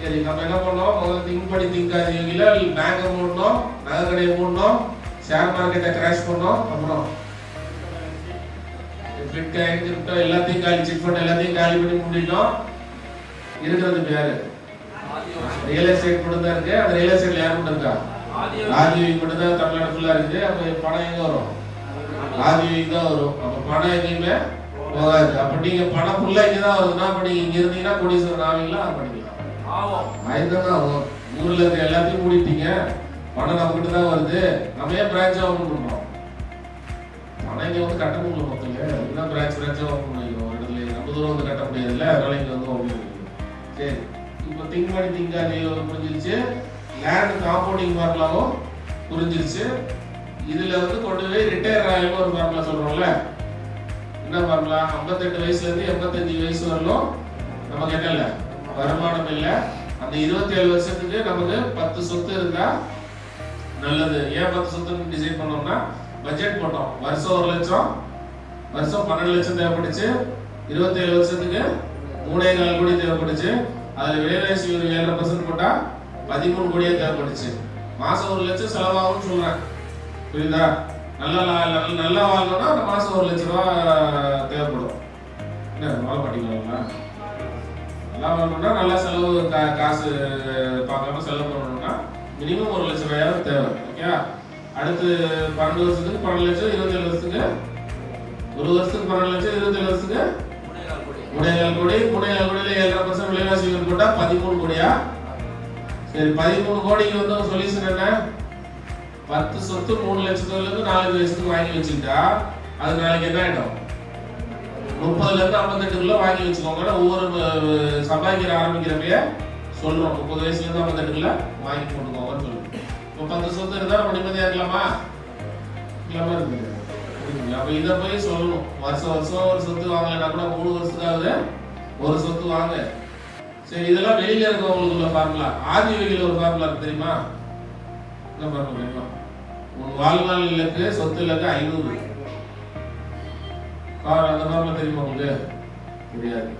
சரி, நம்ம என்ன பண்ணோம்? முதல்ல திங்க் பண்ணி திங்காதீங்களா? பேங்கை மூடணும், நகை கடையை மூடணும், ஷேர் மார்க்கெட்டை கிராஷ் பண்ணோம். அப்புறம் பிட்காயின் கிரிப்டோ எல்லாத்தையும் காலி, சிட் ஃபண்ட் எல்லாத்தையும் காலி பண்ணி மூடிட்டோம். இருக்கிறது பேரு ரியல் எஸ்டேட் மட்டும் தான் இருக்கு. அந்த ரியல் எஸ்டேட்ல யார் மட்டும் இருக்கா? ஆதிவி மட்டும் தான் தமிழ்நாடு ஃபுல்லா இருக்கு. அப்ப பணம் எங்க வரும்? ஆதிவிக்கு தான் வரும். அப்ப பணம் எங்கேயுமே போகாது. அப்ப நீங்க பணம் ஃபுல்லா இங்கதான் வருதுன்னா அப்ப நீங்க இங்க இருந்தீங்கன்னா கோடீஸ்வரன் ஆவீங்களா? பண்ணிக்கலாம். ஆயிரம் ஊர்ல இருக்க எல்லாத்தையும் மூடிட்டீங்க, பணம் நம்ம கிட்ட தான் வருது, நம்ம ஏன் பிரான்ச் ஓபன் பண்றோம்? பணம் இங்க வந்து கட்ட முடியல மொத்தம், இதுதான் பிரான்ச் ஓபன் பண்ணிக்கிறோம். ஒரு இடத்துல ரொம்ப தூரம் வந்து கட்ட முடியாதுல்ல, அதனால இங்க வந்து ஓபன் பண்ணிக்கிறோம். சரி, இப்போ திங்க் பண்ணி திங்காது புரிஞ்சிருச்சு. லேண்ட் காம்பவுண்டிங் ஃபார்முலாவும் புரிஞ்சிருச்சு. இதுல வந்து கொண்டு போய் ரிட்டையர் ஆகணும் ஒரு ஃபார்முலா சொல்றோம்ல. என்ன ஃபார்முலா? 58 வயசுல இருந்து 85 வயசு வரலும் நமக்கு என்ன இல்லை, வருமானம் இல்லை. அந்த 27 வருஷத்துக்கு நமக்கு 10 சொத்து இருந்தா நல்லது. ஏன் 10 சொத்துன்னு டிசைட் பண்ணோம்னா, பட்ஜெட் போட்டோம். வருஷம் 1 லட்சம், வருஷம் 12 லட்சம் தேவைப்பட்டுச்சு. 27 வருஷத்துக்கு 3.4 கோடி தேவைப்பட்டுச்சு. அதுல விலைவாசி ஒரு 7% போட்டா 13 கோடியே தேவைப்பட்டுச்சு. மாசம் 1 லட்சம் செலவாகும்னு சொல்றேன், புரியுதா? நல்லா வாங்கணும்னா அந்த மாசம் 1 லட்சம் ரூபாய் தேவைப்படும். என்ன வாழ மாட்டீங்களா? நல்லா வாங்கணும்னா நல்லா செலவு, காசு பார்க்காம செலவு பண்ணணும்னா மினிமம் 1 லட்சம் ரூபாயாவது தேவை. ஓகே, அடுத்து 12 வருஷத்துக்கு 12 லட்சம், 27 வருஷத்துக்கு ஒரு வருஷத்துக்கு 12 லட்சம், 27 வருஷத்துக்கு 3.4 கோடி. 3.4 கோடியில 7% விலைவாசி போட்டா 13 கோடியா? சரி, 13 கோடிக்கு வந்து சொல்யூஷன் என்ன? 10 சொத்து 3 லட்சத்துல இருந்து 4 லட்சத்துக்கு வாங்கி வச்சுக்கிட்டா அது நாளைக்கு என்ன ஆயிடும்? 30ல இருந்து 58க்குள்ள வாங்கி வச்சுக்கோங்க. ஒவ்வொரு சம்பாதிக்கிற ஆரம்பிக்கிறப்பயே சொல்றோம், 30 வயசுல இருந்து 58க்குள்ள வாங்கி போட்டுக்கோங்கன்னு சொல்லுவோம். இப்போ 10 சொத்து இருந்தா நம்ம நிம்மதியா இருக்கலாமா? இல்லாம இருக்கு. அப்ப இதை போய் சொல்லணும். வருஷம் ஒரு சொத்து வாங்கலைன்னா கூட 3 வருஷத்துக்காவது ஒரு சொத்து வாங்க. சரி, இதெல்லாம் வெளியில இருக்கவங்களுக்கு உள்ள ஃபார்முலா. ஆதி வகையில் ஒரு ஃபார்முலா இருக்கு, தெரியுமா? என்ன ஃபார்முலா தெரியுமா? உன் வாழ்நாள் இலக்கு, சொத்து இலக்கு 500. அந்த ஃபார்முலா தெரியுமா உங்களுக்கு? தெரியாது.